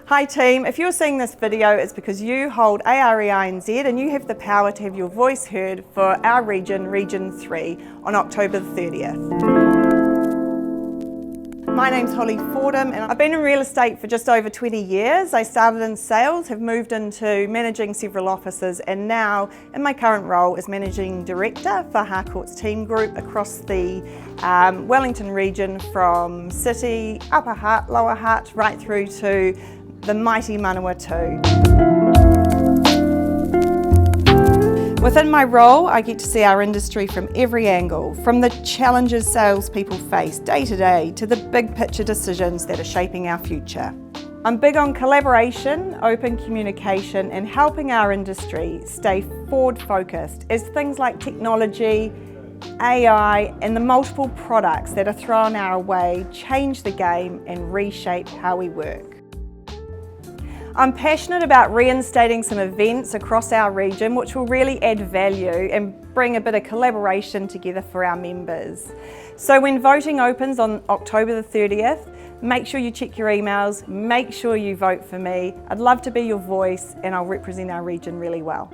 Hi team, if you're seeing this video, it's because you hold REINZ and you have the power to have your voice heard for our region, Region 3, on October the 30th. My name's Fordham and I've been in real estate for just over 20 years. I started in sales, have moved into managing several offices, and now in my current role as Managing Director for Harcourts Team Group across the Wellington region, from City, Upper Hutt, Lower Hutt, right through to the mighty Manawatū. Within my role, I get to see our industry from every angle, from the challenges salespeople face day to day to the big picture decisions that are shaping our future. I'm big on collaboration, open communication, and helping our industry stay forward focused as things like technology, AI, and the multiple products that are thrown our way change the game and reshape how we work. I'm passionate about reinstating some events across our region which will really add value and bring a bit of collaboration together for our members. So when voting opens on October the 30th, make sure you check your emails, make sure you vote for me. I'd love to be your voice and I'll represent our region really well.